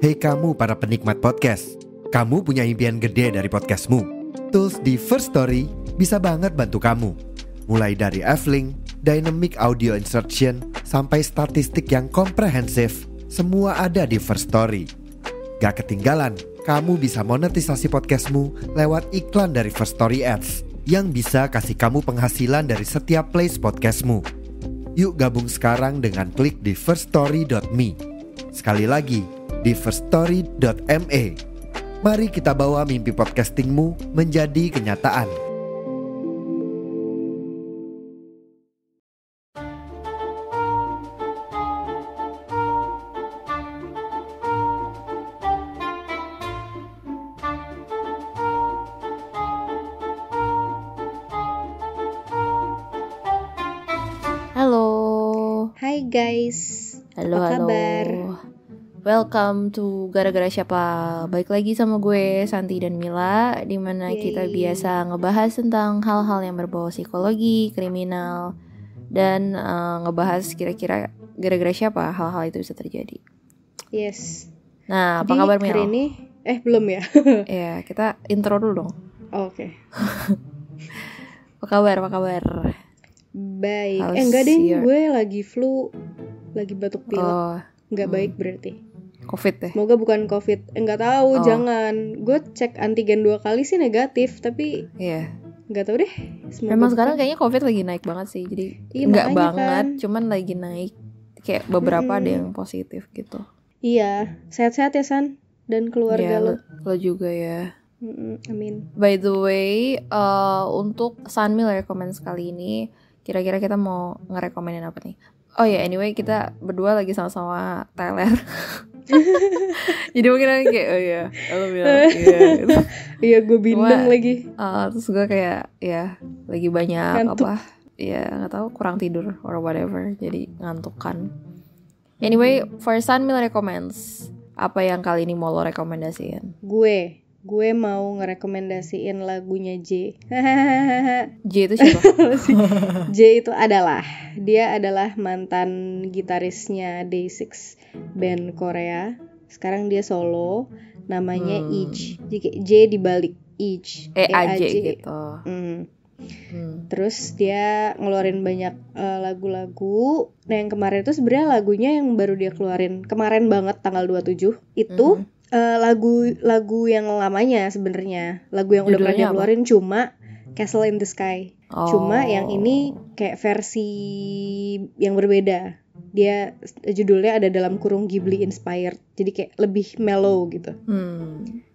Hei kamu para penikmat podcast, kamu punya impian gede dari podcastmu. Tools di First Story bisa banget bantu kamu. Mulai dari F-Link, Dynamic Audio Insertion, sampai statistik yang komprehensif, semua ada di First Story. Gak ketinggalan, kamu bisa monetisasi podcastmu lewat iklan dari First Story Ads yang bisa kasih kamu penghasilan dari setiap place podcastmu. Yuk gabung sekarang dengan klik di firststory.me. Sekali lagi, di firststory.me. Mari kita bawa mimpi podcastingmu menjadi kenyataan. Halo. Hai guys. Halo. Apa kabar? Welcome to Gara-Gara Siapa. Balik lagi sama gue Santi dan Mila, dimana kita biasa ngebahas tentang hal-hal yang berbau psikologi, kriminal, dan ngebahas kira-kira gara-gara siapa hal-hal itu bisa terjadi. Yes. Nah, apa Jadi, kabar Mila? hari ini belum ya? Ya, kita intro dulu dong. Oke. Apa kabar? Baik. How's Enggak deh, your- gue lagi flu, lagi batuk pilek. Oh, Enggak baik berarti. COVID deh. Semoga bukan COVID. Enggak tahu, Oh. jangan. Gue cek antigen 2 kali sih negatif, tapi Iya. enggak tahu deh. Semoga Memang bukan. sekarang kayaknya COVID lagi naik banget sih. Jadi Iya, enggak makanya banget, kan. cuman lagi naik. Kayak beberapa ada yang positif gitu. Iya, sehat-sehat ya San dan keluarga Ya, lo. lo juga ya. Amin. By the way, untuk Sunmil rekomend kali ini, kira-kira kita mau ngerekomenin apa nih? Oh ya, anyway, kita berdua lagi sama-sama Thailand. Jadi mungkin nanti kayak, oh ya, lo bilang, iya. Gitu. Iya, gue bindeng Cuma, lagi. Terus gue kayak, ya, lagi banyak Ngantuk. ya nggak tahu, kurang tidur or whatever, jadi ngantuk kan. Anyway, for Sunmil recommends, apa yang kali ini mau lo rekomendasiin? Gue mau ngerekomendasiin lagunya J. J itu siapa? J itu dia adalah mantan gitarisnya Day6, band Korea. Sekarang dia solo, namanya Ij. J dibalik Ij. EAJ gitu. Terus dia ngeluarin banyak lagu-lagu. Nah, yang kemarin itu sebenarnya lagunya yang baru dia keluarin kemarin banget tanggal 27 itu lagu yang lamanya sebenarnya. Lagu yang udah pernah Judulnya dia apa? keluarin cuma Castle in the Sky. Cuma yang ini kayak versi yang berbeda. Dia judulnya ada dalam kurung Ghibli inspired. Jadi kayak lebih mellow gitu.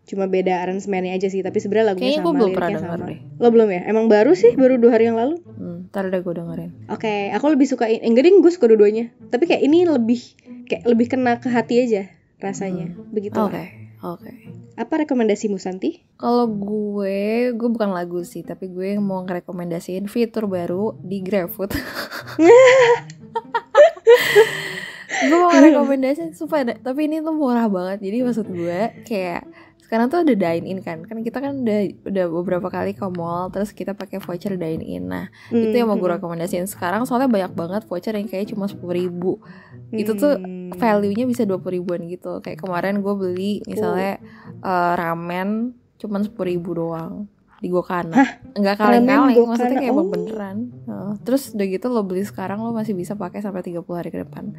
Cuma beda aransemennya aja sih, tapi sebenarnya lagunya Kayaknya gue sama, belum pernah liriknya denger sama. deh. Lo belum ya? Emang baru sih, baru 2 hari yang lalu. Ntar udah gue dengerin. Oke, aku lebih suka enggak ding, gue suka dua-duanya. Tapi kayak ini lebih kena ke hati aja rasanya. Begitu. Oke. Apa rekomendasimu Santi? Kalau gue bukan lagu sih, tapi gue mau ngerekomendasiin fitur baru di GrabFood. Gue mau ngerekomendasiin supaya, tapi ini tuh murah banget. Jadi maksud gue kayak sekarang tuh ada dine in kan kita kan udah beberapa kali ke mall terus kita pakai voucher dine in. Nah itu yang mau gue rekomendasiin sekarang, soalnya banyak banget voucher yang kayak cuma 10.000. Itu tuh value-nya bisa 20.000-an gitu. Kayak kemarin gue beli misalnya ramen cuma 10.000 doang di Gokana. Enggak kaleng-kaleng, maksudnya kayak emang beneran. Terus udah gitu lo beli sekarang, lo masih bisa pakai sampai 30 hari ke depan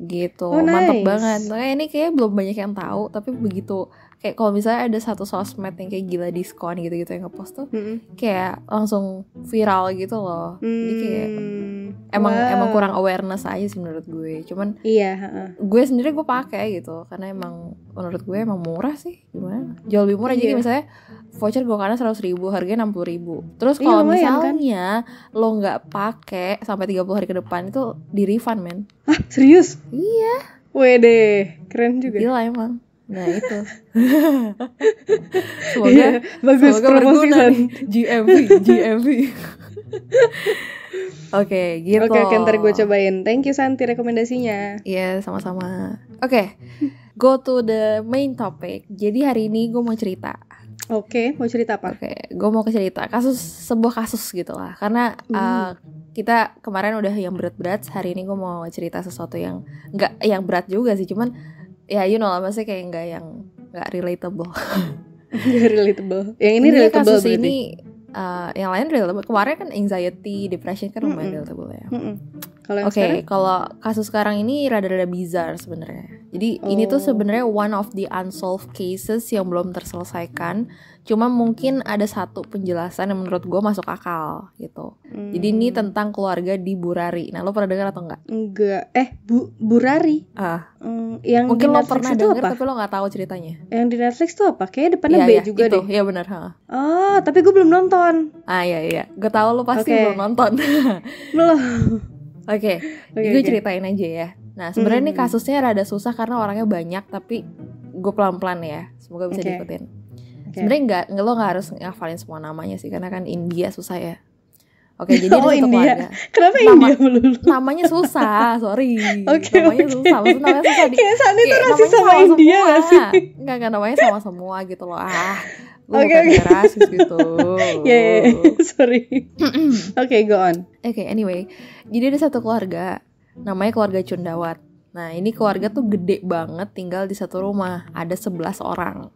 gitu. Mantap banget. Nah, ini kayak belum banyak yang tahu, tapi begitu kayak kalau misalnya ada satu sosmed yang kayak gila diskon gitu-gitu yang ngepost tuh kayak langsung viral gitu loh. Jadi kayak emang kurang awareness aja sih menurut gue. Cuman gue sendiri gue pakai gitu karena emang menurut gue emang murah sih. Gimana? Jauh lebih murah. Jadi misalnya voucher Gokana 100.000, harganya 60.000. Terus kalau misalnya kan? Lo nggak pakai sampai 30 hari ke depan itu di refund, men. Hah, serius? Iya. Wede, keren juga. Gila emang. Nah itu. Semoga bagus promosi berguna nih. GMV. Oke, gitu. Oke, ntar gue cobain. Thank you Santi rekomendasinya. Iya, sama-sama. Oke, go to the main topic. Jadi hari ini gue mau cerita. Oke, mau cerita apa? Oke, gue mau cerita sebuah kasus gitu lah. Karena kita kemarin udah yang berat-berat. Hari ini gue mau cerita sesuatu yang nggak yang berat juga sih, cuman ya you know lah, maksudnya kayak nggak relatable. Gak relatable. Yang ini Intinya relatable kasus berarti. ini yang lain relatable. Kemarin kan anxiety, depression kan lumayan relatable ya. Kalau yang Oke, sekarang? kalau kasus sekarang ini rada-rada bizarre sebenarnya. Jadi ini tuh sebenarnya one of the unsolved cases yang belum terselesaikan. Cuma mungkin ada satu penjelasan yang menurut gue masuk akal gitu. Jadi ini tentang keluarga di Burari. Nah, lo pernah dengar atau enggak? Enggak. Burari. Yang Mungkin di lo Netflix pernah itu denger apa? tapi lo nggak tahu ceritanya. Yang di Netflix tuh apa? Kayaknya depannya B juga itu, deh. Iya benar. Oh, tapi gue belum nonton. Iya. Gue tahu lo pasti Oke. belum nonton. Belum. Oke, gue ceritain aja ya. Nah, sebenarnya ini kasusnya rada susah karena orangnya banyak, tapi gue pelan-pelan ya. Semoga bisa diikutin. Sebenarnya lo nggak harus ngafalin semua namanya sih, karena kan India susah ya. Oke, jadi ada satu keluarga. Kenapa India melulu? Namanya susah, sorry. Oke. Namanya susah, maksudnya namanya susah. Kayak Sani tuh Kayak rasis namanya sama India semua. gak sih? Enggak, namanya sama semua gitu loh. Lu bukan rasis gitu. Sorry. Oke, go on. Oke, anyway. Jadi ada satu keluarga, namanya keluarga Cundawat. Nah, ini keluarga tuh gede banget, tinggal di satu rumah. Ada 11 orang.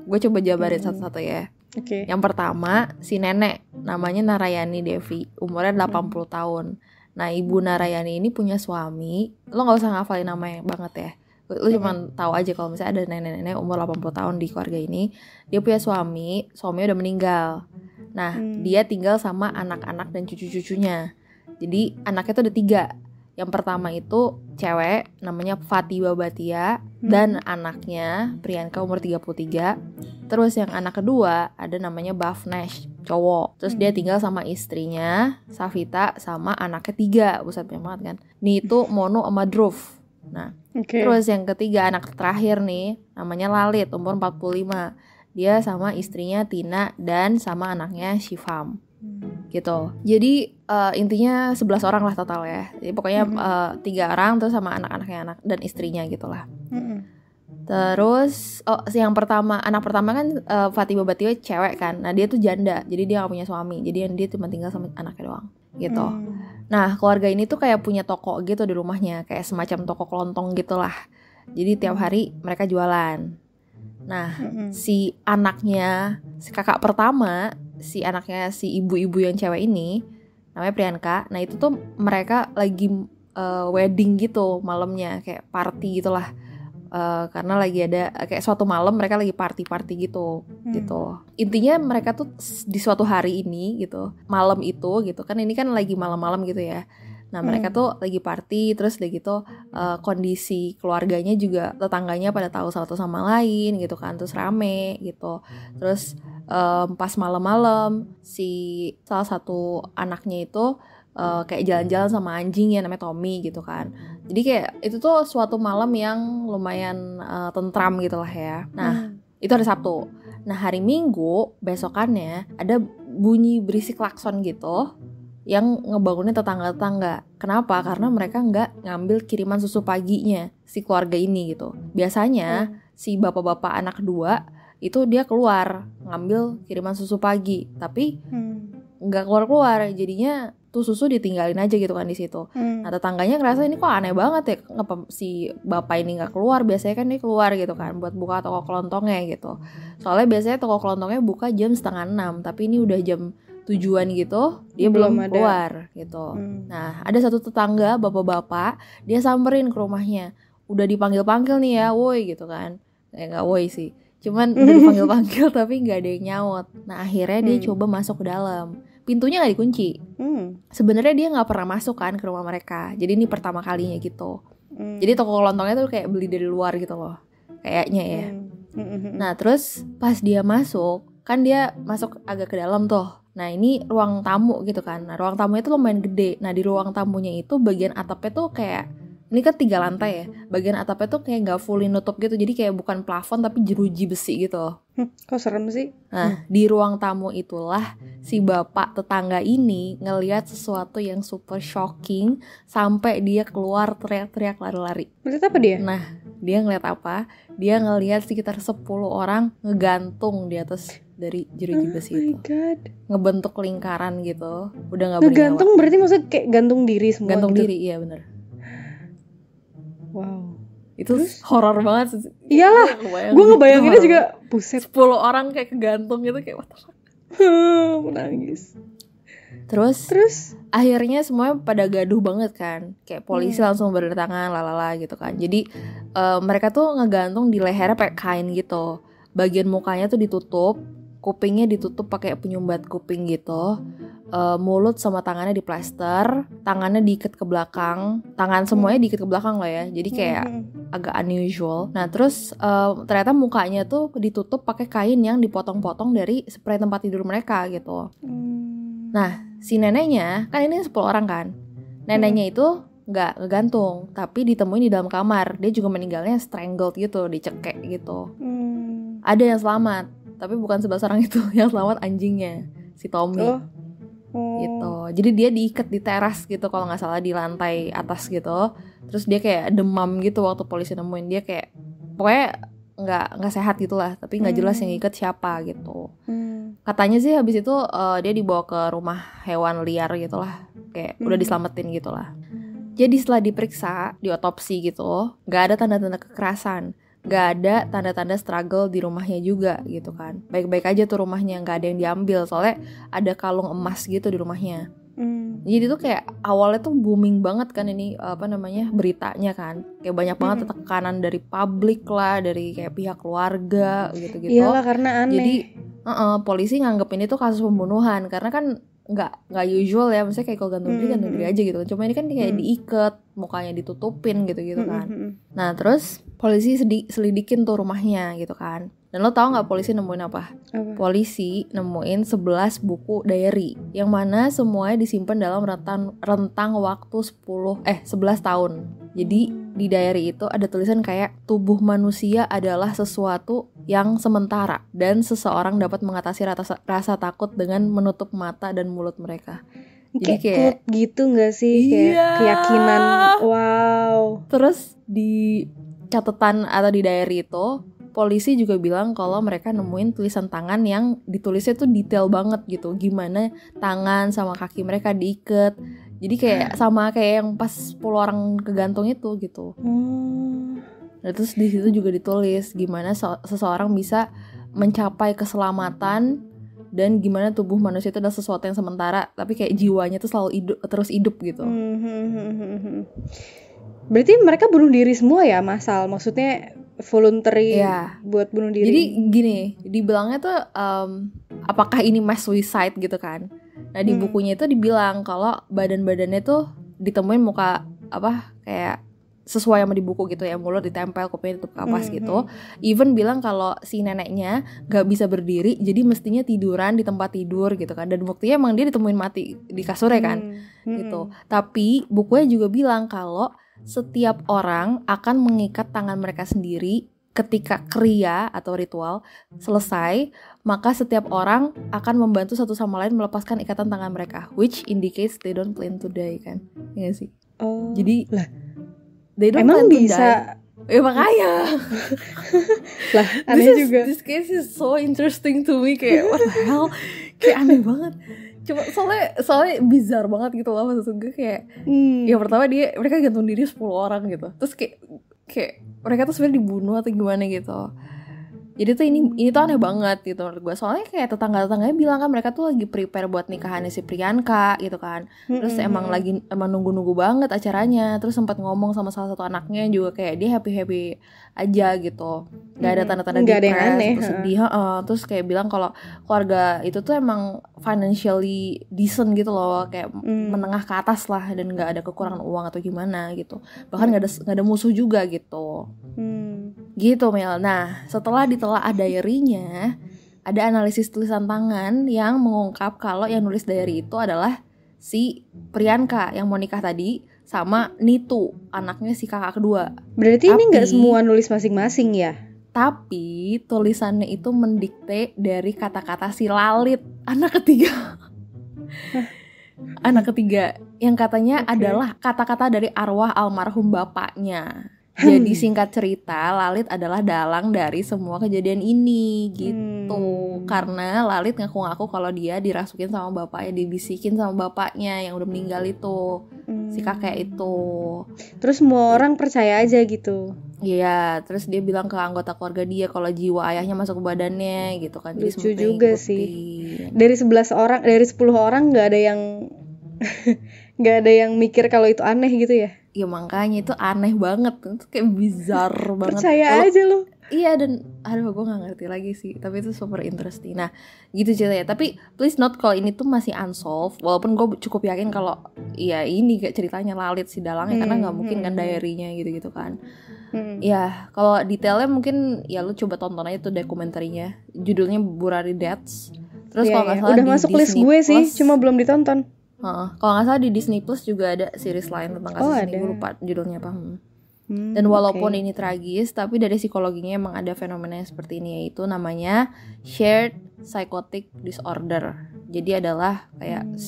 Gue coba jabarin satu-satu ya. Oke. Yang pertama, si nenek, namanya Narayani Devi, umurnya 80 tahun. Nah, Ibu Narayani ini punya suami. Lo gak usah ngafalin namanya banget ya. Lo cuma tahu aja kalau misalnya ada nenek-nenek umur 80 tahun di keluarga ini. Dia punya suaminya udah meninggal. Nah, dia tinggal sama anak-anak dan cucu-cucunya. Jadi, anaknya tuh ada 3. Yang pertama itu cewek, namanya Fatima Batia, dan anaknya Priyanka umur 33. Terus yang anak kedua ada namanya Bhavnesh, cowok. Terus dia tinggal sama istrinya Savita sama anaknya 3. Buset, banyak banget kan. Nih itu Mono sama Dhruv. Nah, terus yang ketiga, anak terakhir nih, namanya Lalit, umur 45. Dia sama istrinya Tina dan sama anaknya Shivam. Gitu. Jadi intinya 11 orang lah total ya. Jadi pokoknya 3 orang terus sama anak-anaknya dan istrinya gitulah. Terus anak pertama kan Fatima Batia cewek kan. Nah, dia tuh janda. Jadi dia gak punya suami. Jadi dia cuma tinggal sama anaknya doang gitu. Nah, keluarga ini tuh kayak punya toko gitu di rumahnya, kayak semacam toko kelontong gitulah. Jadi tiap hari mereka jualan. Nah, si kakak pertama, si anaknya si ibu-ibu yang cewek ini, namanya Priyanka. Nah, itu tuh mereka lagi wedding gitu malamnya, kayak party gitulah. Karena lagi ada kayak suatu malam mereka lagi party gitu. Intinya mereka tuh di suatu hari ini gitu, malam itu gitu kan, ini kan lagi malam-malam gitu ya. Nah, mereka tuh lagi party, terus udah gitu kondisi keluarganya juga, tetangganya pada tahu satu sama lain gitu kan, terus rame gitu. Terus pas malam-malam si salah satu anaknya itu kayak jalan-jalan sama anjingnya namanya Tommy gitu kan. Jadi kayak itu tuh suatu malam yang lumayan tentram gitu lah ya. Nah, itu hari Sabtu. Nah, hari Minggu besokannya ada bunyi berisik klakson gitu yang ngebangunin tetangga-tetangga. Kenapa? Karena mereka nggak ngambil kiriman susu paginya si keluarga ini gitu. Biasanya si bapak-bapak anak 2 itu dia keluar ngambil kiriman susu pagi, tapi nggak keluar-keluar. Jadinya tuh susu ditinggalin aja gitu kan di situ. Nah, tetangganya ngerasa ini kok aneh banget ya, ngapa si bapak ini nggak keluar? Biasanya kan dia keluar gitu kan buat buka toko kelontongnya gitu. Soalnya biasanya toko kelontongnya buka jam 5:30, tapi ini udah jam 7-an gitu, dia belum keluar gitu. Nah, ada satu tetangga bapak-bapak, dia samperin ke rumahnya. Udah dipanggil-panggil nih ya, woi gitu kan. Nggak woi sih, cuman udah dipanggil-panggil tapi nggak ada yang nyaut. Nah, akhirnya dia coba masuk ke dalam. Pintunya nggak dikunci. Sebenarnya dia nggak pernah masuk kan ke rumah mereka. Jadi ini pertama kalinya gitu. Jadi toko kelontongnya tuh kayak beli dari luar gitu loh, kayaknya ya. Nah, terus pas dia masuk, kan dia masuk agak ke dalam tuh. Nah, ini ruang tamu gitu kan. Nah, ruang tamunya tuh lumayan gede. Nah, di ruang tamunya itu bagian atapnya tuh kayak, ini kan 3 lantai ya. Bagian atapnya tuh kayak gak fully nutup gitu. Jadi kayak bukan plafon tapi jeruji besi gitu. Kok serem sih? Nah, di ruang tamu itulah si bapak tetangga ini ngelihat sesuatu yang super shocking sampai dia keluar teriak-teriak lari-lari. Ngeliat apa dia? Nah, dia ngeliat apa? Dia ngelihat sekitar 10 orang ngegantung di atas dari jeruji besi itu. God. Ngebentuk lingkaran gitu. Udah gak bernyawa. Ngegantung berarti maksudnya kayak gantung diri semua gantung gitu? Diri, iya bener. Wow. Itu horor banget sih. Iyalah, gue ngebayanginnya juga buset. 10 orang kayak kegantung gitu, kayak what the fuck. Menangis. Terus akhirnya semuanya pada gaduh banget kan. Kayak polisi langsung berdatangan lalala gitu kan. Jadi mereka tuh ngegantung di lehernya pakai kain gitu. Bagian mukanya tuh ditutup, kupingnya ditutup pakai penyumbat kuping gitu. Mulut sama tangannya diplester, tangannya diikat ke belakang, tangan semuanya diikat ke belakang loh ya. Jadi kayak agak unusual. Nah terus ternyata mukanya tuh ditutup pakai kain yang dipotong-potong dari spray tempat tidur mereka gitu. Nah si neneknya kan ini 10 orang kan. Neneknya itu nggak ngegantung, tapi ditemuin di dalam kamar. Dia juga meninggalnya strangled gitu, dicekek gitu. Ada yang selamat, tapi bukan 11 orang itu. Yang selamat anjingnya, si Tommy. Gitu. Jadi dia diikat di teras gitu kalau nggak salah, di lantai atas gitu. Terus dia kayak demam gitu waktu polisi nemuin. Dia kayak pokoknya nggak sehat gitulah, tapi nggak jelas yang ikat siapa gitu. Katanya sih habis itu dia dibawa ke rumah hewan liar gitulah, kayak udah diselamatin gitulah. Jadi setelah diperiksa, diotopsi gitu, nggak ada tanda-tanda kekerasan, nggak ada tanda-tanda struggle di rumahnya juga gitu kan. Baik-baik aja tuh rumahnya, nggak ada yang diambil, soalnya ada kalung emas gitu di rumahnya. Jadi tuh kayak awalnya tuh booming banget kan ini beritanya kan, kayak banyak banget tekanan dari publik lah, dari kayak pihak keluarga gitu-gitu. Iyalah karena aneh. Jadi polisi nganggepin itu kasus pembunuhan karena kan nggak usual ya, maksudnya kayak kalau gantung diri aja gitu. Cuma ini kan kayak diikat, mukanya ditutupin gitu kan. Nah terus polisi selidikin tuh rumahnya gitu kan. Dan lo tau gak polisi nemuin apa? Polisi nemuin 11 buku diary, yang mana semuanya disimpan dalam rentang waktu 11 tahun. Jadi di diary itu ada tulisan kayak tubuh manusia adalah sesuatu yang sementara dan seseorang dapat mengatasi rasa takut dengan menutup mata dan mulut mereka. Jadi kayak gitu gak sih? Kayak keyakinan. Wow. Terus di catatan atau di diary itu polisi juga bilang kalau mereka nemuin tulisan tangan yang ditulisnya tuh detail banget gitu, gimana tangan sama kaki mereka diikat. Jadi kayak sama kayak yang pas 10 orang kegantung itu gitu. Nah, terus di situ juga ditulis gimana seseorang bisa mencapai keselamatan dan gimana tubuh manusia itu adalah sesuatu yang sementara, tapi kayak jiwanya tuh selalu terus hidup gitu. Berarti mereka bunuh diri semua ya, Masal? Maksudnya voluntary buat bunuh diri. Jadi gini, dibilangnya tuh apakah ini mass suicide gitu kan. Nah di bukunya itu dibilang kalau badan-badannya tuh ditemuin muka kayak sesuai sama di buku gitu ya, mulut ditempel, kupingnya ditutup kapas gitu. Even bilang kalau si neneknya gak bisa berdiri, jadi mestinya tiduran di tempat tidur gitu kan. Dan buktinya emang dia ditemuin mati di kasurnya kan gitu. Tapi bukunya juga bilang kalau setiap orang akan mengikat tangan mereka sendiri ketika kriya atau ritual selesai, maka setiap orang akan membantu satu sama lain melepaskan ikatan tangan mereka, which indicates they don't plan to die kan, ya gak sih? Jadi they don't emang plan to bisa die. Makanya lah aneh juga. This case is so interesting to me, kayak what the hell, kayak aneh banget. Cuma soalnya bizar banget gitu loh, maksud gue kayak yang pertama mereka gantung diri 10 orang gitu, terus kayak mereka tuh sebenarnya dibunuh atau gimana gitu. Jadi tuh ini tuh aneh banget gitu menurut gue. Soalnya kayak tetangga-tetangganya bilang kan mereka tuh lagi prepare buat nikahannya si Priyanka gitu kan. Terus emang nunggu-nunggu banget acaranya. Terus sempat ngomong sama salah satu anaknya juga kayak dia happy-happy aja gitu. Gak ada tanda-tanda depresi atau sedih. Terus kayak bilang kalau keluarga itu tuh emang financially decent gitu loh, kayak menengah ke atas lah, dan gak ada kekurangan uang atau gimana gitu. Bahkan gak ada musuh juga gitu. Gitu Mel. Nah setelah ditelaah diary-nya, ada analisis tulisan tangan yang mengungkap kalau yang nulis diary itu adalah si Priyanka yang mau nikah tadi sama Nitu, anaknya si kakak kedua. Berarti ini gak semua nulis masing-masing ya? Tapi tulisannya itu mendikte dari kata-kata si Lalit, anak ketiga. Anak ketiga yang katanya adalah kata-kata dari arwah almarhum bapaknya. Jadi singkat cerita, Lalit adalah dalang dari semua kejadian ini gitu. Karena Lalit ngaku-ngaku kalau dia dirasukin sama bapaknya, dibisikin sama bapaknya yang udah meninggal itu, si kakek itu. Terus semua orang percaya aja gitu. Iya, terus dia bilang ke anggota keluarga dia kalau jiwa ayahnya masuk ke badannya gitu kan. Jadi Lucu juga sih. Dari 10 orang nggak ada yang nggak ada yang mikir kalau itu aneh gitu ya. Ya makanya itu aneh banget, itu kayak bizarre banget. Percaya aja lo. Iya, dan aduh gue gak ngerti lagi sih, tapi itu super interesting. Nah gitu ceritanya, tapi please note kalau ini tuh masih unsolved. Walaupun gue cukup yakin kalau ya ini kayak ceritanya Lalit si dalangnya, karena gak mungkin kan diary-nya gitu-gitu kan. Ya kalau detailnya mungkin ya lu coba tonton aja tuh dokumenterinya, judulnya Burari Deaths. Terus kalau gak salah udah di masuk Disney list gue sih, Plus, cuma belum ditonton. Kalau nggak salah di Disney Plus juga ada series lain tentang kasus ini, gue lupa judulnya apa. Dan walaupun ini tragis, tapi dari psikologinya emang ada fenomena yang seperti ini, yaitu namanya shared psychotic disorder. Jadi adalah kayak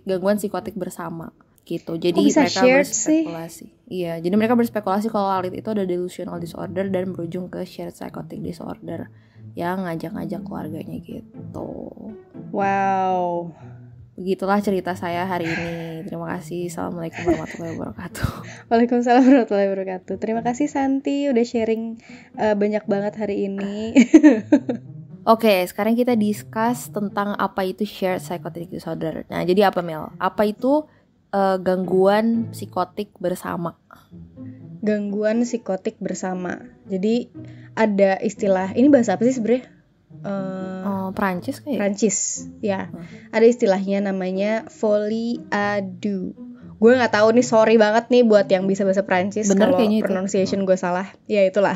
gangguan psikotik bersama gitu. Jadi mereka berspekulasi. Iya, jadi mereka berspekulasi kalau Lalit itu ada delusional disorder dan berujung ke shared psychotic disorder yang ngajak-ngajak keluarganya gitu. Wow. Begitulah cerita saya hari ini. Terima kasih. Assalamualaikum warahmatullahi wabarakatuh. Waalaikumsalam warahmatullahi wabarakatuh. Terima kasih Santi udah sharing banyak banget hari ini. Oke, sekarang kita discuss tentang apa itu shared psychotic disorder. Nah, jadi apa Mel? Apa itu gangguan psikotik bersama? Gangguan psikotik bersama. Jadi ada istilah, ini bahasa apa sih sebenarnya? Prancis kayak? Prancis, ya. Ada istilahnya namanya folie à deux. Gue nggak tahu nih, sorry banget nih buat yang bisa bahasa Prancis kalau pronunciation gue salah. Ya itulah.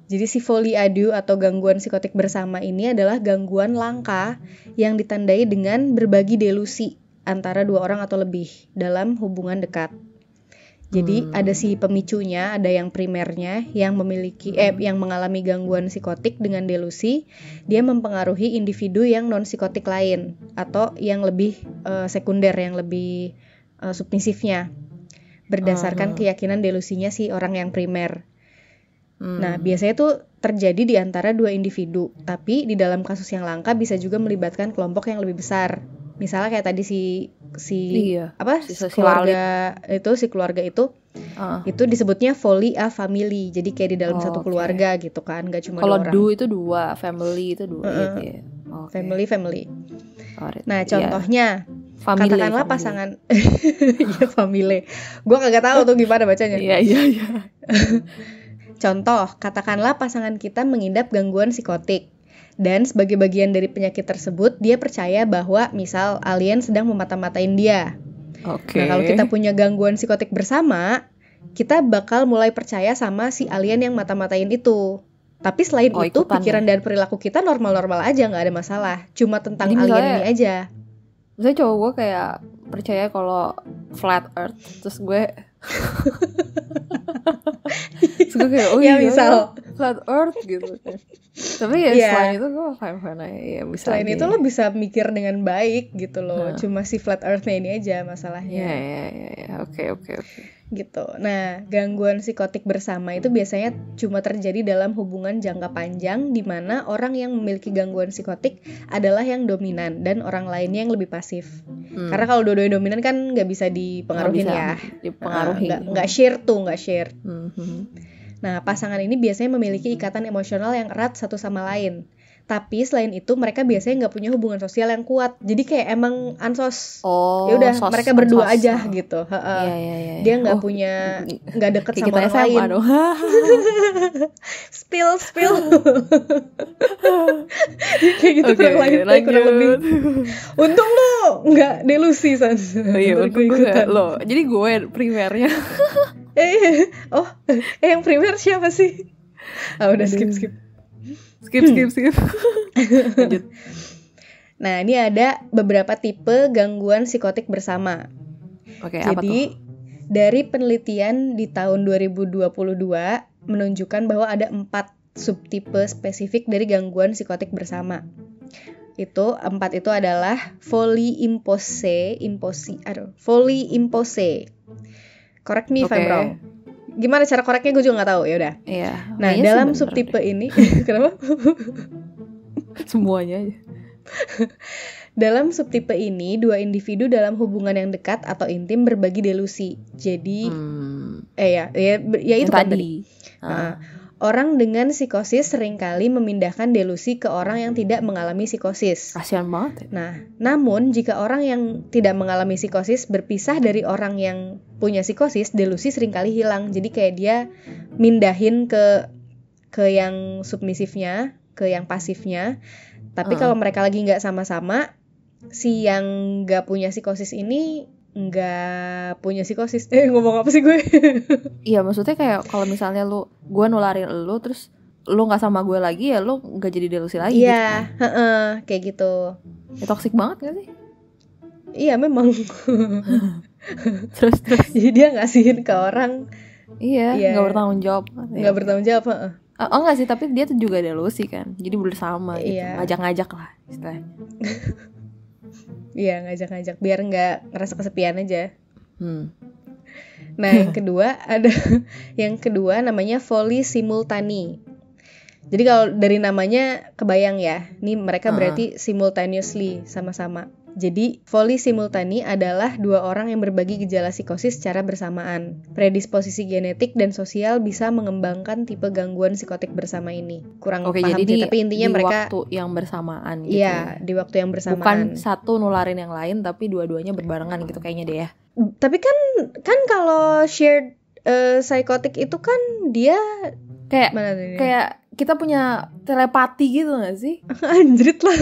Jadi si folie à deux atau gangguan psikotik bersama ini adalah gangguan langka yang ditandai dengan berbagi delusi antara dua orang atau lebih dalam hubungan dekat. Jadi ada si pemicunya, ada yang primernya yang memiliki yang mengalami gangguan psikotik dengan delusi, dia mempengaruhi individu yang non psikotik lain atau yang lebih sekunder, yang lebih submisifnya berdasarkan keyakinan delusinya si orang yang primer. Nah, biasanya tuh terjadi di antara dua individu, tapi di dalam kasus yang langka bisa juga melibatkan kelompok yang lebih besar. Misalnya kayak tadi si keluarga itu disebutnya folie à famille. Jadi kayak di dalam satu keluarga gitu kan, nggak cuma dua orang. Kalau itu dua, family itu dua gitu ya. Family. Nah, contohnya katakanlah pasangan ya family. Gua kagak tahu tuh gimana bacanya. Iya. Contoh, katakanlah pasangan kita mengidap gangguan psikotik. Dan sebagai bagian dari penyakit tersebut, dia percaya bahwa misal alien sedang memata-matain dia. Nah, kalau kita punya gangguan psikotik bersama, kita bakal mulai percaya sama si alien yang mata-matain itu. Tapi selain itu, pikiran dan perilaku kita normal-normal aja, nggak ada masalah. Cuma tentang alien ini aja. Misalnya cowok gue kayak percaya kalau flat earth, terus gue kayak misal flat earth gitu kan. Tapi ya selain itu gue fine-fine aja ya, bisa selain aja. Itu lo bisa mikir dengan baik gitu loh. Cuma si flat earth-nya ini aja masalahnya. Ya. Oke. Gitu. Nah, gangguan psikotik bersama itu biasanya cuma terjadi dalam hubungan jangka panjang di mana orang yang memiliki gangguan psikotik adalah yang dominan dan orang lainnya yang lebih pasif. Karena kalau dua-duanya dominan kan nggak bisa dipengaruhin nggak share. Nah, pasangan ini biasanya memiliki ikatan emosional yang erat satu sama lain. Tapi selain itu mereka biasanya nggak punya hubungan sosial yang kuat. Jadi kayak emang ansos. Ya udah mereka berdua aja gitu. Iya. Dia nggak deket sama orang lain. Spill. Kayak gitu kurang lebih. Untung lo nggak delusi San. Iya, untung gue nggak lo. Jadi gue primernya. Yang primer siapa sih? Udah skip. Skip. Lanjut. Nah, ini ada beberapa tipe gangguan psikotik bersama. Oke, jadi dari penelitian di tahun 2022 menunjukkan bahwa ada 4 subtipe spesifik dari gangguan psikotik bersama. 4 itu adalah folie imposée. Correct me if I'm wrong. Gimana cara koreknya gue juga nggak tahu, ya udah. Iya. Nah, dalam subtipe ini, kenapa? Semuanya aja. Dalam subtipe ini, dua individu dalam hubungan yang dekat atau intim berbagi delusi. Jadi, ya itu kan tadi. Orang dengan psikosis seringkali memindahkan delusi ke orang yang tidak mengalami psikosis. Kasian banget ya. Nah, namun jika orang yang tidak mengalami psikosis berpisah dari orang yang punya psikosis, delusi seringkali hilang. Jadi kayak dia mindahin ke yang submisifnya, ke yang pasifnya. Tapi kalau mereka lagi nggak sama-sama, si yang nggak punya psikosis ini nggak punya psikosis. Ngomong apa sih gue? Iya, maksudnya kayak kalau misalnya gue nularin lu terus lu nggak sama gue lagi, ya lu nggak jadi delusi lagi. Iya, gitu kan? Kayak gitu. Ya toksik banget gak sih? Iya memang. terus Jadi dia ngasihin ke orang. Iya, nggak bertanggung jawab. Nggak bertanggung jawab. Oh enggak sih, tapi dia tuh juga delusi kan. Jadi bersama gitu. Iya. Ngajak-ngajak lah istilahnya. Iya, ngajak-ngajak biar nggak ngerasa kesepian aja. Nah, yang kedua namanya voli simultani. Jadi kalau dari namanya kebayang ya, nih mereka berarti simultaneously, sama-sama. Jadi voli simultani adalah dua orang yang berbagi gejala psikosis secara bersamaan. Predisposisi genetik dan sosial bisa mengembangkan tipe gangguan psikotik bersama ini. Kurang paham jadi sih, tapi intinya di mereka waktu yang bersamaan gitu. Iya, di waktu yang bersamaan. Bukan satu nularin yang lain, tapi dua-duanya berbarengan gitu kayaknya deh ya. Tapi kan kalau shared psikotik itu kan dia kayak mana ini? Kayak kita punya telepati gitu gak sih? Anjrit lah.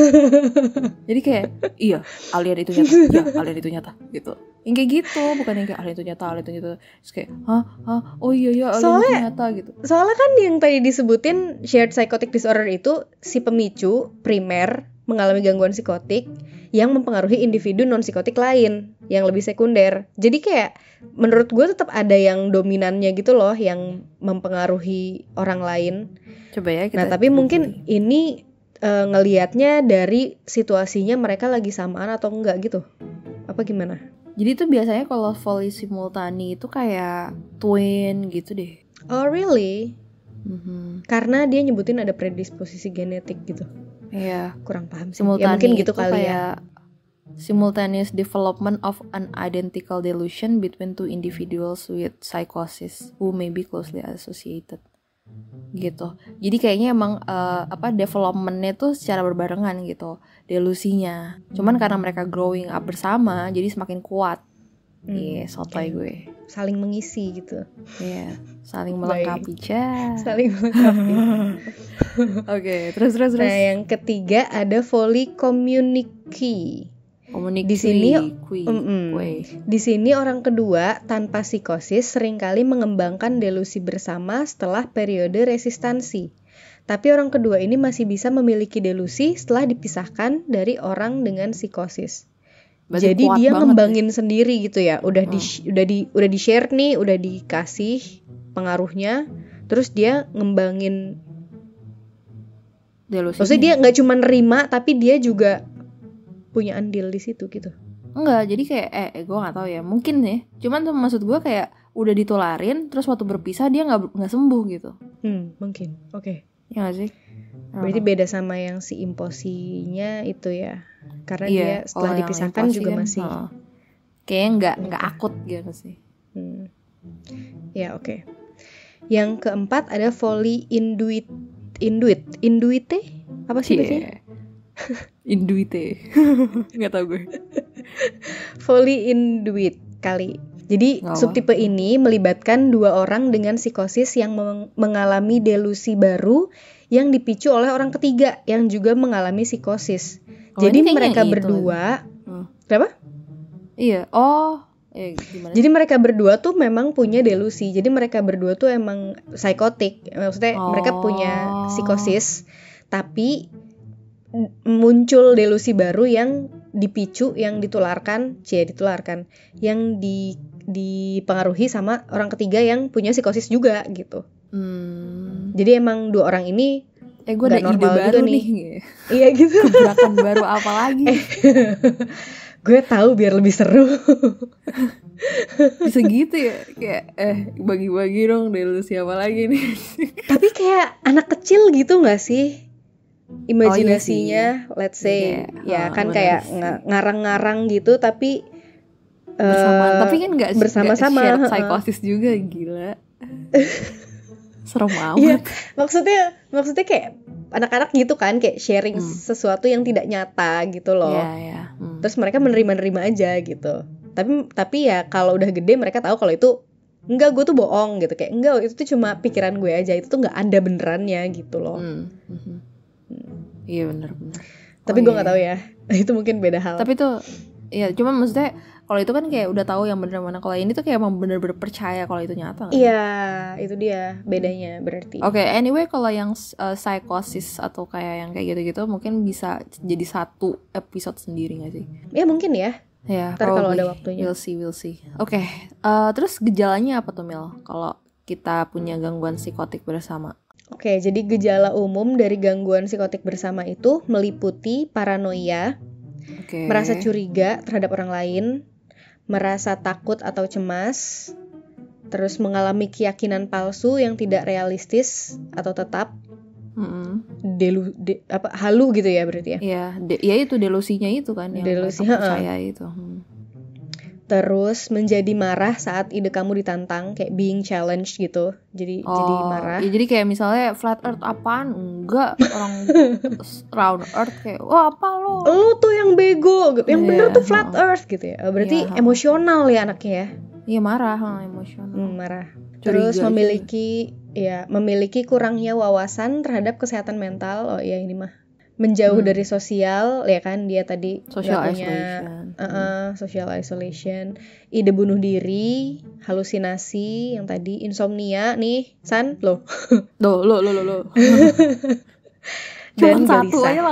Jadi kayak iya, alien itu nyata. Iya, alien itu nyata gitu. Yang kayak gitu, bukan yang kayak alien itu nyata. Terus kayak, oh iya alien itu nyata gitu. Soalnya kan yang tadi disebutin shared psychotic disorder itu si pemicu primer mengalami gangguan psikotik yang mempengaruhi individu non-psikotik lain yang lebih sekunder. Jadi kayak menurut gue tetap ada yang dominannya gitu loh, yang mempengaruhi orang lain. Coba ya kita. Nah tapi mungkin ini ngelihatnya dari situasinya mereka lagi samaan atau enggak gitu. Apa gimana? Jadi itu biasanya kalau voli simultani itu kayak twin gitu deh. Oh really? Karena dia nyebutin ada predisposisi genetik gitu. Iya. Kurang paham sih. Simultani ya mungkin gitu kali ya. Simultaneous development of an identical delusion between two individuals with psychosis who may be closely associated. Gitu. Jadi kayaknya emang developmentnya tuh secara berbarengan gitu, delusinya. Cuman karena mereka growing up bersama, jadi semakin kuat. Sotoy gue. Saling mengisi gitu. Iya, saling melengkapi. Saling melengkapi. Oke, terus. Nah, yang ketiga ada voli communique. Di sini orang kedua tanpa psikosis seringkali mengembangkan delusi bersama setelah periode resistansi. Tapi orang kedua ini masih bisa memiliki delusi setelah dipisahkan dari orang dengan psikosis. Berarti jadi dia ngembangin sendiri gitu ya. Udah di share nih, udah dikasih pengaruhnya, terus dia ngembangin delusinya. Maksudnya dia nggak cuma nerima, tapi dia juga punya andil di situ gitu. Enggak, jadi kayak gue nggak tahu ya, mungkin ya. Cuman tuh maksud gue kayak udah ditularin, terus waktu berpisah dia nggak sembuh gitu. Mungkin, oke. Ya nggak sih? Berarti beda sama yang si imposinya itu ya. Karena dia setelah dipisahkan juga kan, masih kayaknya nggak akut gitu sih. Ya oke. Yang keempat ada voli induite apa sih bacanya? Induite. Nggak tahu gue. Voli induite kali. Jadi subtipe ini melibatkan dua orang dengan psikosis yang mengalami delusi baru yang dipicu oleh orang ketiga yang juga mengalami psikosis. Jadi mereka berdua berapa? Iya. Gimana? Jadi mereka berdua tuh memang punya delusi. Jadi mereka berdua tuh emang psikotik. Maksudnya mereka punya psikosis, tapi muncul delusi baru yang dipicu, yang ditularkan, yang dipengaruhi sama orang ketiga yang punya psikosis juga gitu. Jadi emang dua orang ini gue ada ide baru nih. Iya gitu. Gebrakan baru apa lagi? Gue tahu biar lebih seru. Bisa gitu ya, kayak bagi-bagi dong delusi apa lagi nih. Tapi kayak anak kecil gitu nggak sih? imajinasinya, let's say, ya kan kayak ngarang-ngarang gitu, tapi tapi kan nggak bersama-sama, shared psikosis juga, gila. Serem amat. Iya, maksudnya kayak anak-anak gitu kan, kayak sharing sesuatu yang tidak nyata gitu loh. Terus mereka menerima aja gitu. Tapi ya kalau udah gede mereka tahu kalau itu enggak, gue tuh bohong gitu, kayak enggak, itu tuh cuma pikiran gue aja, itu tuh nggak ada benerannya gitu loh. Iya benar. Tapi gue nggak tahu ya, itu mungkin beda hal. Tapi tuh ya cuma maksudnya kalau itu kan kayak udah tahu yang bener mana, kalau ini tuh kayak emang bener-bener percaya kalau itu nyata. Iya, itu dia bedanya berarti. Oke, anyway, kalau yang psikosis atau kayak yang kayak gitu-gitu mungkin bisa jadi satu episode sendiri nggak sih? Ya mungkin ya. Ya, ntar kalau ada waktunya. We'll see. Oke, terus gejalanya apa tuh Mil? Kalau kita punya gangguan psikotik bersama? Oke, jadi gejala umum dari gangguan psikotik bersama itu meliputi paranoia, merasa curiga terhadap orang lain, merasa takut atau cemas, terus mengalami keyakinan palsu yang tidak realistis atau tetap, halu gitu ya berarti ya? Iya, ya itu delusinya itu kan, yang delusi, percaya itu. Terus menjadi marah saat ide kamu ditantang, kayak being challenged gitu. Jadi marah. Ya, jadi kayak misalnya flat earth apaan? Enggak, orang round earth kayak, wah apa lo? Lo tuh yang bego, yang bener tuh flat earth gitu ya. Berarti emosional ya anaknya ya. Iya marah, emosional. Marah. Terus memiliki kurangnya wawasan terhadap kesehatan mental. Oh iya, ini mah menjauh dari sosial, ya kan, dia tadi social isolation, ide bunuh diri, halusinasi yang tadi, insomnia nih, San lo. Dan satu gelisah. aja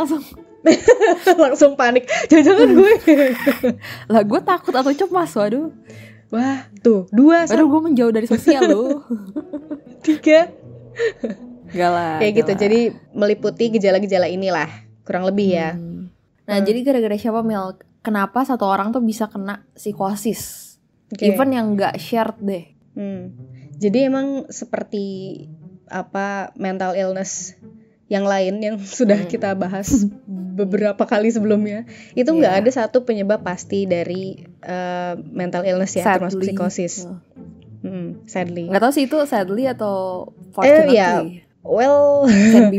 langsung panik. Jangan gue. Lah gue takut atau cemas, waduh. Wah, tuh 2. Waduh, gue menjauh dari sosial loh. 3. Kayak gitu, jadi meliputi gejala-gejala inilah, kurang lebih ya. Nah, jadi gara-gara siapa Mel? Kenapa satu orang tuh bisa kena psikosis? Even yang nggak shared deh. Jadi emang seperti apa mental illness yang lain yang sudah kita bahas beberapa kali sebelumnya, itu nggak ada satu penyebab pasti dari mental illness ya, termasuk psikosis. Sadly. Nggak tahu sih itu sadly atau fortunately.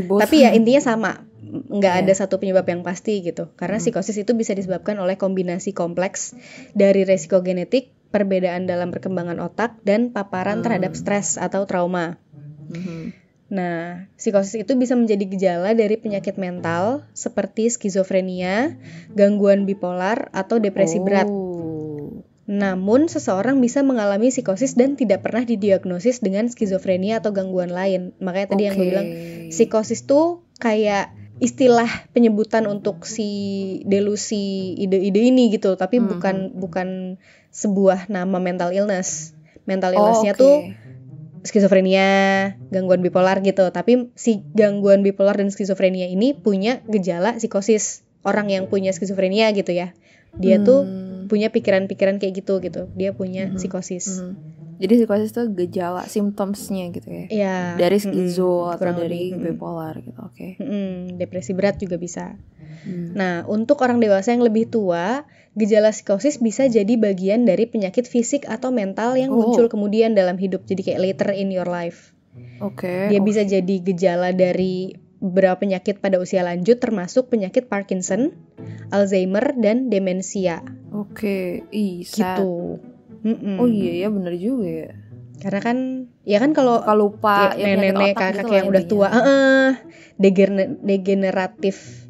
Tapi ya intinya sama, nggak ada satu penyebab yang pasti gitu, karena psikosis itu bisa disebabkan oleh kombinasi kompleks dari resiko genetik, perbedaan dalam perkembangan otak, dan paparan terhadap stres atau trauma. Nah, psikosis itu bisa menjadi gejala dari penyakit mental seperti skizofrenia, gangguan bipolar, atau depresi berat. Namun, seseorang bisa mengalami psikosis dan tidak pernah didiagnosis dengan skizofrenia atau gangguan lain. Makanya tadi yang gue bilang, psikosis tuh kayak istilah penyebutan untuk si delusi ide-ide ini gitu, tapi bukan sebuah nama mental illness. Mental illness-nya tuh skizofrenia, gangguan bipolar gitu. Tapi si gangguan bipolar dan skizofrenia ini punya gejala psikosis. Orang yang punya skizofrenia gitu ya, dia tuh punya pikiran-pikiran kayak gitu. Dia punya psikosis. Jadi psikosis itu gejala, symptomsnya gitu ya. Iya. Dari skizo atau dari bipolar gitu. Depresi berat juga bisa. Nah, untuk orang dewasa yang lebih tua, gejala psikosis bisa jadi bagian dari penyakit fisik atau mental yang muncul kemudian dalam hidup. Jadi kayak later in your life. Dia bisa jadi gejala dari beberapa penyakit pada usia lanjut, termasuk penyakit Parkinson, Alzheimer, dan demensia. Gitu. Oh iya ya, benar juga ya. Karena kan, ya kan kalau lupa ya, nenek-nenek, kakak gitu yang udah tua, degeneratif,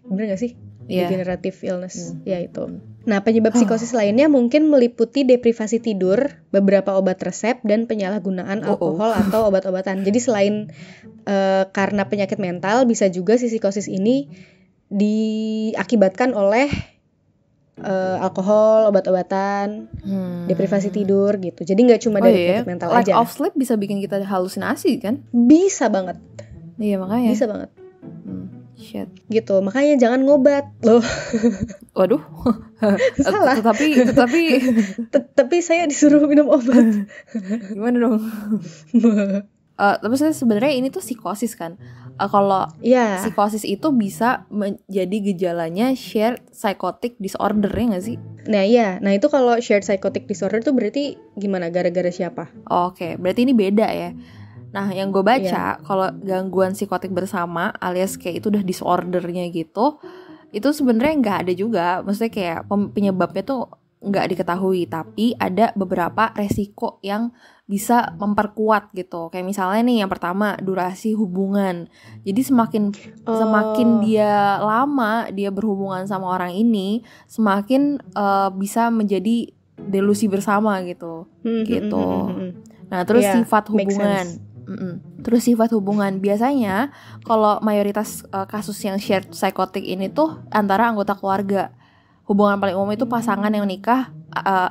bener gak sih? Degenerative illness, ya itu. Nah, penyebab psikosis lainnya mungkin meliputi deprivasi tidur, beberapa obat resep, dan penyalahgunaan alkohol atau obat-obatan. Jadi selain karena penyakit mental, bisa juga si psikosis ini diakibatkan oleh alkohol, obat-obatan, deprivasi tidur gitu. Jadi nggak cuma dari penyakit mental aja. Lack of sleep bisa bikin kita halusinasi kan? Bisa banget. Iya makanya. Bisa banget. Shit. Gitu, makanya jangan ngobat loh. Waduh. Salah. Tapi saya disuruh minum obat. Gimana dong? Tapi sebenarnya ini tuh psikosis kan. kalau Iya. psikosis itu bisa menjadi gejalanya shared psychotic disorder, ya nggak sih? Nah iya, nah itu kalau shared psychotic disorder tuh berarti gimana? Gara-gara siapa? Oke, berarti ini beda ya. Nah, yang gue baca kalau gangguan psikotik bersama alias kayak itu udah disordernya gitu, itu sebenarnya nggak ada juga. Maksudnya kayak penyebabnya tuh nggak diketahui, tapi ada beberapa resiko yang bisa memperkuat gitu. Kayak misalnya nih yang pertama, durasi hubungan. Jadi semakin dia lama dia berhubungan sama orang ini, semakin bisa menjadi delusi bersama gitu. Nah, terus sifat hubungan. Terus sifat hubungan biasanya kalau mayoritas kasus yang shared psychotic ini tuh antara anggota keluarga. Hubungan paling umum itu pasangan yang nikah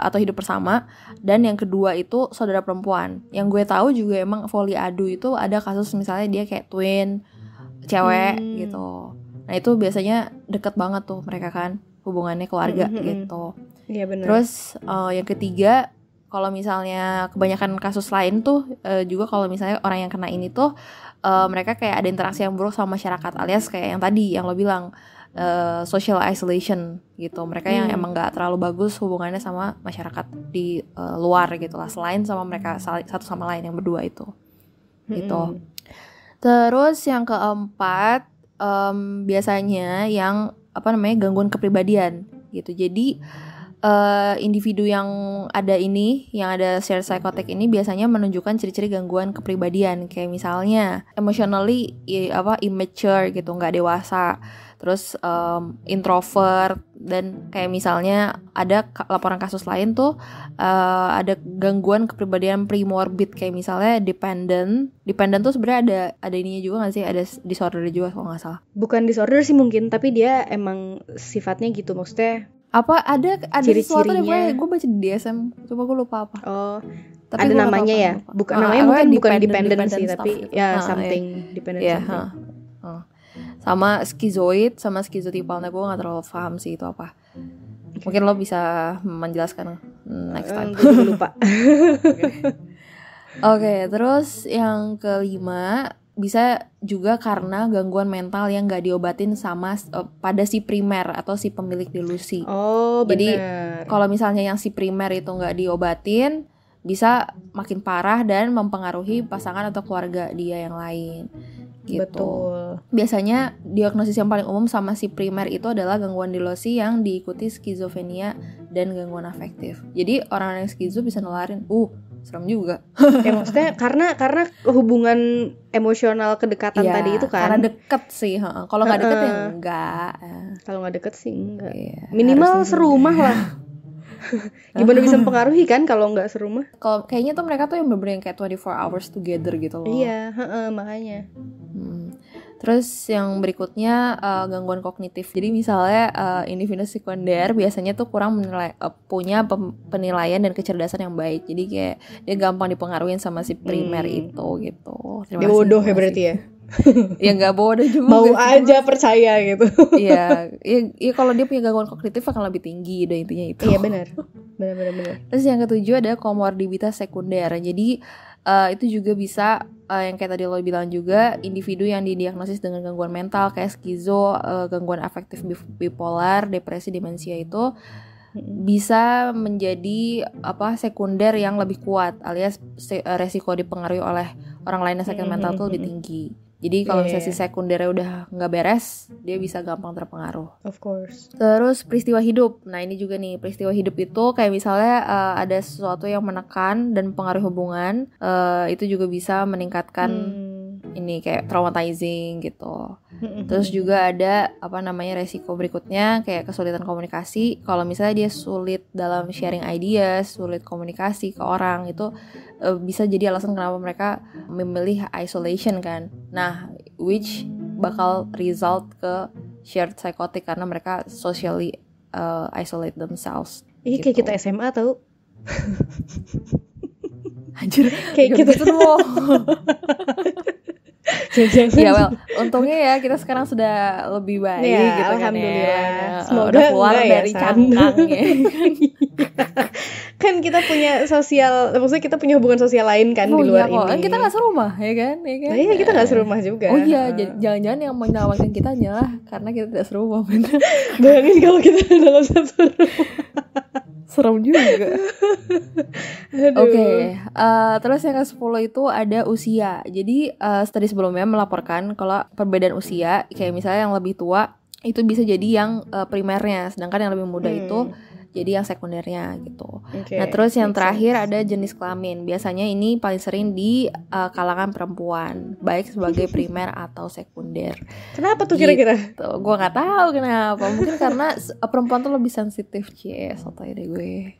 atau hidup bersama, dan yang kedua itu saudara perempuan. Yang gue tahu juga emang Foliado itu ada kasus misalnya dia kayak twin cewek gitu. Nah itu biasanya deket banget tuh mereka kan hubungannya keluarga gitu. Iya benar. Terus yang ketiga, kalau misalnya kebanyakan kasus lain tuh juga kalau misalnya orang yang kena ini tuh mereka kayak ada interaksi yang buruk sama masyarakat, alias kayak yang tadi yang lo bilang social isolation gitu. Mereka yang emang gak terlalu bagus hubungannya sama masyarakat di luar gitu lah, selain sama mereka satu sama lain yang berdua itu gitu. Terus yang keempat biasanya yang gangguan kepribadian gitu. Jadi individu yang ada shared psychotic ini biasanya menunjukkan ciri-ciri gangguan kepribadian, kayak misalnya emotionally immature gitu, nggak dewasa. Terus introvert, dan kayak misalnya ada laporan kasus lain tuh ada gangguan kepribadian premorbid, kayak misalnya dependent tuh sebenarnya ada ininya juga nggak sih, ada disorder juga kalau nggak salah. Bukan disorder sih mungkin, tapi dia emang sifatnya gitu, maksudnya apa ada sesuatu deh, gue baca di DSM, coba gue lupa apa. Tapi ada namanya ya, bukan namanya mungkin bukan dependent sih, tapi gitu. Ya something dependent something. Sama skizoid sama skizotipal, nah gue gak terlalu paham sih itu apa. Mungkin lo bisa menjelaskan next time. Gue juga lupa. Oke, terus yang kelima bisa juga karena gangguan mental yang gak diobatin sama pada si primer atau si pemilik delusi. Jadi kalau misalnya yang si primer itu gak diobatin, bisa makin parah dan mempengaruhi pasangan atau keluarga dia yang lain gitu. Betul. Biasanya diagnosis yang paling umum sama si primer itu adalah gangguan delusi yang diikuti skizofrenia dan gangguan afektif. Jadi orang yang skizo bisa nularin. Serem juga. Ya maksudnya karena hubungan emosional kedekatan tadi itu kan. Karena deket sih. Kalau nggak deket ya enggak. Kalau nggak deket sih enggak. Minimal serumah lah. Gimana bisa mempengaruhi kan kalau nggak serumah? Kalau kayaknya tuh mereka tuh yang bener-bener kayak 24 hours together gitu loh. Iya, makanya. Terus yang berikutnya gangguan kognitif. Jadi misalnya individu sekunder biasanya tuh kurang punya penilaian dan kecerdasan yang baik. Jadi kayak dia gampang dipengaruhi sama si primer itu gitu. Dia bodoh ya berarti ya? Ya nggak bodoh juga. Mau aja percaya gitu. Iya, kalau dia punya gangguan kognitif akan lebih tinggi, udah intinya itu. Iya benar. Terus yang ketujuh ada komorbiditas sekunder. Jadi itu juga bisa yang kayak tadi lo bilang juga, individu yang didiagnosis dengan gangguan mental kayak skizo, gangguan afektif bipolar, depresi, demensia itu bisa menjadi sekunder yang lebih kuat, alias resiko dipengaruhi oleh orang lain yang sakit mental tuh lebih tinggi. Jadi kalau misalnya si sekundernya udah nggak beres, dia bisa gampang terpengaruh. Of course. Terus peristiwa hidup. Nah ini juga nih, peristiwa hidup itu kayak misalnya ada sesuatu yang menekan dan mempengaruhi hubungan, itu juga bisa meningkatkan ini kayak traumatizing gitu. Terus juga ada resiko berikutnya kayak kesulitan komunikasi. Kalau misalnya dia sulit dalam sharing ideas, sulit komunikasi ke orang, itu bisa jadi alasan kenapa mereka memilih isolation kan. Nah, which bakal result ke shared psychotic karena mereka socially isolate themselves. Iya gitu. Kayak kita SMA tau. Anjir, kayak gitu doang. Ya untungnya ya kita sekarang sudah lebih baik ya, gitu alhamdulillah. Kan ya. Semoga udah keluar dari cangkang ya. Kan kita punya sosial, maksudnya kita punya hubungan sosial lain kan di luar iya, ini. Kita nggak serumah, ya kan? Nah, iya, kita nggak serumah juga. Oh iya, jangan-jangan yang menawarkan kita hanyalah karena kita tidak serumah, bener. Bayangin kalau kita dalam satu rumah. Serem juga. Oke, terus yang ke-10 itu ada usia. Jadi studi sebelumnya melaporkan kalau perbedaan usia, kayak misalnya yang lebih tua itu bisa jadi yang primernya, sedangkan yang lebih muda itu jadi yang sekundernya gitu. Nah terus yang terakhir ada jenis kelamin. Biasanya ini paling sering di kalangan perempuan, baik sebagai primer atau sekunder. Kenapa tuh kira-kira? Gitu. Gue nggak tahu kenapa. Mungkin karena perempuan tuh lebih sensitif, sotoy deh gue.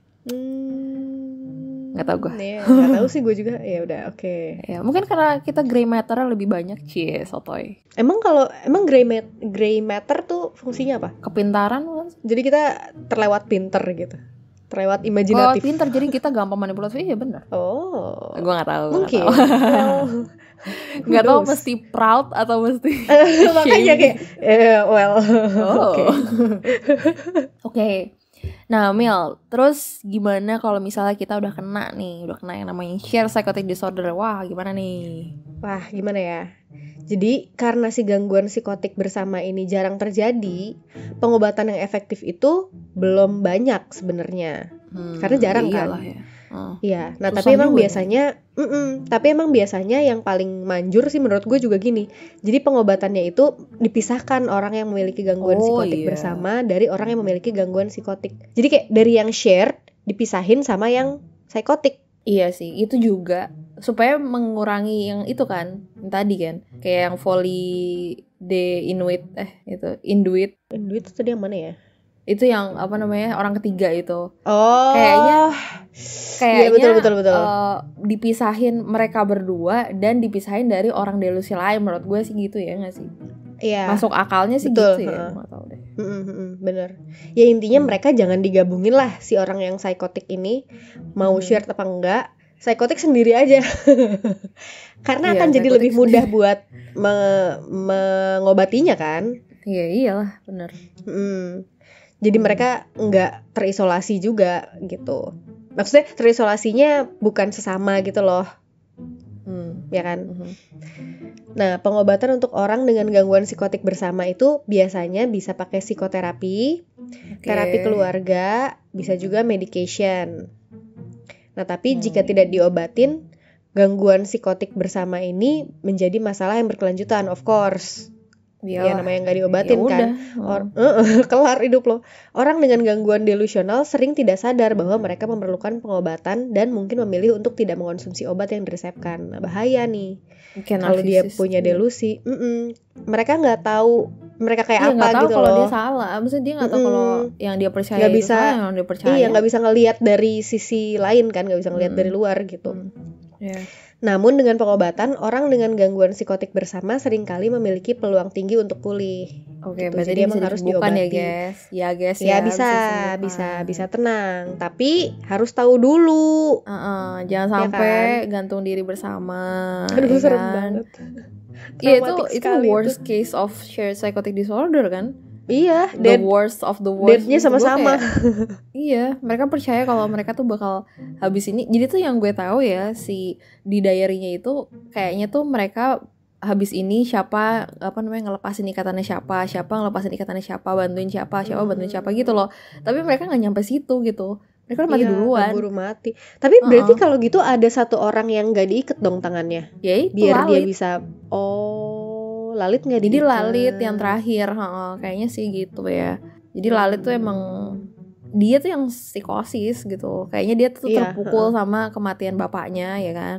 Nggak tahu gue. Nggak tahu sih gue juga. Ya udah, oke. Ya mungkin karena kita gray matter lebih banyak, sotoy. Emang gray matter tuh fungsinya apa? Kepintaran kan? Jadi kita terlewat pinter gitu, terlewat Kalau imajinatif. pinter jadi kita gampang manipulasi, iya benar. Oh, Gue nggak tahu. mungkin. Nggak tahu mesti proud atau mesti. Makanya kayak, Oke. Nah, Mil, terus gimana kalau misalnya kita udah kena yang namanya shared psychotic disorder? Wah, gimana nih? Wah, gimana ya? Jadi, karena si gangguan psikotik bersama ini jarang terjadi, pengobatan yang efektif itu belum banyak sebenarnya. Karena jarang kan? Ya. Iya, nah tapi emang biasanya yang paling manjur sih menurut gue juga gini. Jadi pengobatannya itu dipisahkan orang yang memiliki gangguan psikotik bersama dari orang yang memiliki gangguan psikotik. Jadi kayak dari yang shared dipisahin sama yang psikotik. Iya sih, itu juga supaya mengurangi yang itu kan, yang tadi kan, kayak yang Folly de Inuit Induit itu tadi yang mana ya? Itu yang apa namanya, orang ketiga itu. Oh, kayaknya ya, betul. Dipisahin mereka berdua dan dipisahin dari orang delusi lain, menurut gue sih gitu ya, nggak sih? Iya. Masuk akalnya sih betul. Gitu ya, nggak tahu deh. Bener. Ya intinya mereka jangan digabungin lah, si orang yang psikotik ini mau share apa enggak, psikotik sendiri aja. Karena akan jadi lebih mudah buat mengobatinya kan. Iya, iyalah, bener. Jadi mereka nggak terisolasi juga gitu. Maksudnya terisolasinya bukan sesama gitu loh. Ya kan? Nah, pengobatan untuk orang dengan gangguan psikotik bersama itu biasanya bisa pakai psikoterapi, terapi keluarga, bisa juga medication. Nah, tapi jika tidak diobatin, gangguan psikotik bersama ini menjadi masalah yang berkelanjutan, of course. Ya namanya nggak diobatin kan, kelar hidup lo. Orang dengan gangguan delusional sering tidak sadar bahwa mereka memerlukan pengobatan dan mungkin memilih untuk tidak mengonsumsi obat yang diresepkan. Nah, bahaya nih kalau dia punya delusi. Mereka nggak tahu mereka kayak apa gitu kalau loh. Dia salah, maksudnya dia nggak tahu kalau yang dia percaya nggak itu bisa, salah, yang dia percaya. Iya, nggak bisa ngelihat dari sisi lain kan, nggak bisa ngelihat dari luar gitu. Namun dengan pengobatan, orang dengan gangguan psikotik bersama seringkali memiliki peluang tinggi untuk pulih. Oke, gitu. Jadi emang harus diobati. Ya guys. Ya bisa tenang. Tapi harus tahu dulu. Jangan sampai gantung diri bersama. Aduh, serem banget. Iya, itu worst case of shared psychotic disorder kan? Iya, the worst of the worst. Deadnya sama-sama. Iya, mereka percaya kalau mereka tuh bakal habis ini. Jadi tuh yang gue tahu ya, si di diary-nya itu kayaknya tuh mereka habis ini ngelepasin ikatannya siapa ngelepasin ikatannya siapa, bantuin siapa gitu loh. Tapi mereka nggak nyampe situ gitu. Mereka udah mati duluan. Buru mati. Tapi berarti kalau gitu ada satu orang yang nggak diikat dong tangannya. Ya itu biar Lalit. Dia bisa. Lalit nggak diikat. Jadi Lalit yang terakhir, kayaknya sih gitu ya. Jadi Lalit tuh emang dia tuh yang psikosis gitu. Kayaknya dia tuh terpukul sama kematian bapaknya ya kan.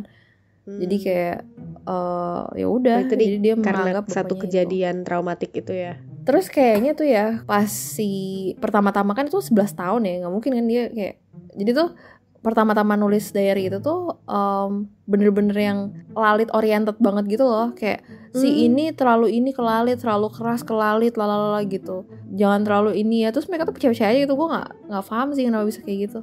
Jadi kayak ya udah. Jadi dia menganggap satu kejadian traumatik itu ya. Terus kayaknya tuh ya pas pertama-tama kan itu 11 tahun ya, nggak mungkin kan dia kayak. Jadi tuh pertama-tama nulis diary itu tuh bener-bener yang Lalit oriented banget gitu loh. Kayak si ini terlalu ke Lalit, terlalu keras ke Lalit, lalala gitu. Jangan terlalu ini ya. Terus mereka tuh percaya aja gitu. Gue nggak paham sih kenapa bisa kayak gitu.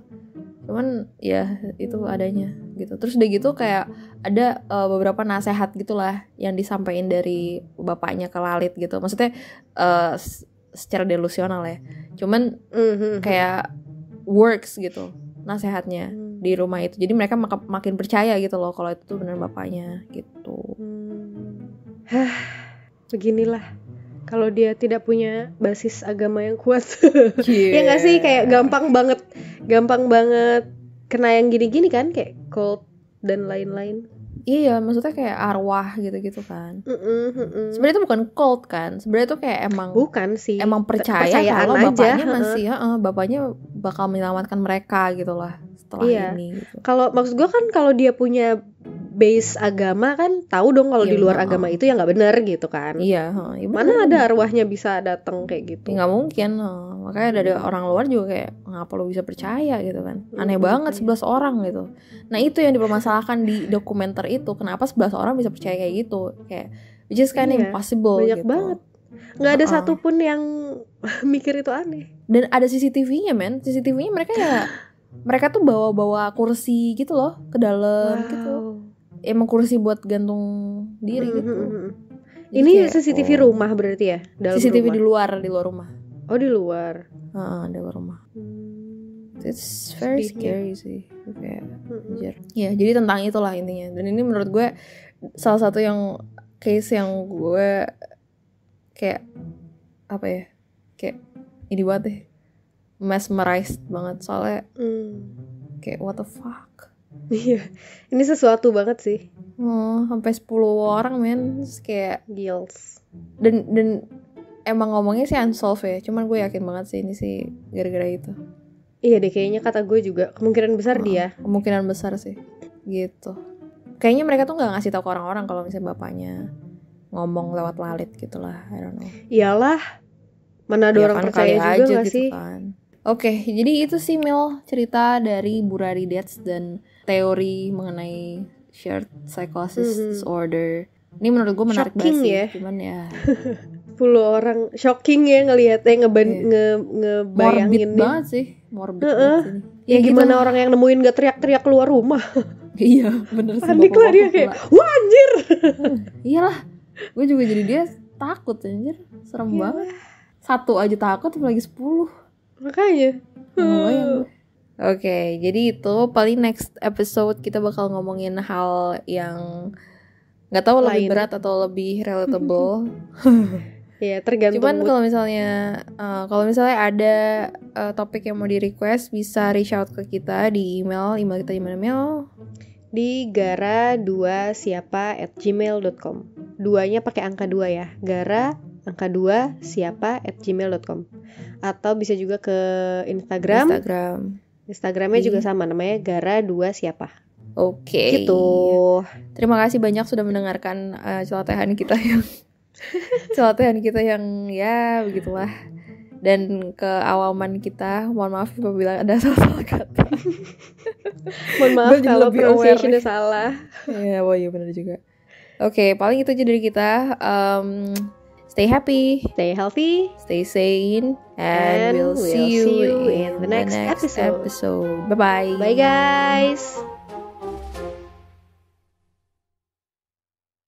Cuman ya itu adanya gitu. Terus udah gitu kayak ada beberapa nasihat gitulah yang disampaikan dari bapaknya ke Lalit gitu. Maksudnya secara delusional ya. Cuman kayak works gitu. nasehatnya di rumah itu. Jadi mereka makin percaya gitu loh kalau itu tuh benar bapaknya gitu. Beginilah kalau dia tidak punya basis agama yang kuat. Ya nggak sih, kayak gampang banget kena yang gini-gini kan, kayak cult dan lain-lain. Iya, maksudnya kayak arwah gitu-gitu kan. Sebenarnya itu bukan cult kan, sebenarnya itu kayak emang percaya kalau bapaknya masih bapaknya bakal menyelamatkan mereka gitulah setelah ini. Gitu. Kalau maksud gue kan kalau dia punya base agama kan tahu dong kalau di luar agama itu ya nggak benar gitu kan. Iya. Mana ada arwahnya bisa datang kayak gitu? Nggak mungkin. Makanya dari orang luar juga kayak ngapa lo bisa percaya gitu kan? Aneh banget 11 orang gitu. Nah itu yang dipermasalahkan di dokumenter itu. Kenapa 11 orang bisa percaya kayak gitu? Kayak which is kind of impossible. Banyak gitu. banget. Nggak ada satupun yang mikir itu aneh. Dan ada CCTV-nya men. CCTV-nya mereka tuh bawa kursi gitu loh ke dalam gitu. Emang kursi buat gantung diri gitu. Ini kayak, CCTV rumah berarti ya? Dalam CCTV rumah? di luar rumah. Oh di luar? Di luar rumah. It's very scary sih. Kayak, ya jadi tentang itulah intinya. Dan ini menurut gue salah satu yang case yang gue kayak apa ya? Kayak ini banget deh. Mesmerized banget soalnya kayak what the fuck. Iya, ini sesuatu banget sih. Sampai 10 orang men, terus kayak gils. Dan emang ngomongnya sih unsolved ya, cuman gue yakin banget sih ini sih gara-gara itu. Iya deh, kayaknya kata gue juga kemungkinan besar dia. Kemungkinan besar sih, gitu. Kayaknya mereka tuh nggak ngasih tahu ke orang-orang kalau misalnya bapaknya ngomong lewat lalit gitulah, I don't know. Iyalah, mana ada orang percaya juga nggak sih? Kan. Oke, jadi itu sih Mil cerita dari Burari Deaths dan teori mengenai shared psychosis disorder. Ini menurut gue menarik banget sih, cuman ya 10 orang shocking ya ngelihatnya ngebayangin. Morbid banget sih, morbid banget sih. Ya gimana gitu. Orang yang nemuin gak teriak-teriak keluar rumah. Iya, bener sih. Panik lah dia kayak, wah anjir. Iyalah, gue juga jadi dia takut anjir, serem banget. Satu aja takut, apalagi 10. Makanya. Oke, jadi itu paling next episode kita bakal ngomongin hal yang nggak tahu lebih berat atau lebih relatable. Ya tergantung. Cuman kalau misalnya ada topik yang mau di request bisa reach out ke kita di email kita di mana Mel? Di gara2siapa@gmail.com. 2-nya pakai angka 2 ya. gara2siapa@gmail.com. Atau bisa juga ke Instagramnya juga sama, namanya gara2siapa. Oke. Gitu. Terima kasih banyak sudah mendengarkan celotehan kita yang ya begitulah. Dan keawaman kita, mohon maaf apabila ada salah kata. Mohon maaf kalau pronunciation-nya salah. Ya, iya benar juga. Oke, paling itu aja dari kita. Stay happy, stay healthy, stay sane, and we'll see you in the next episode. Bye-bye. Bye guys.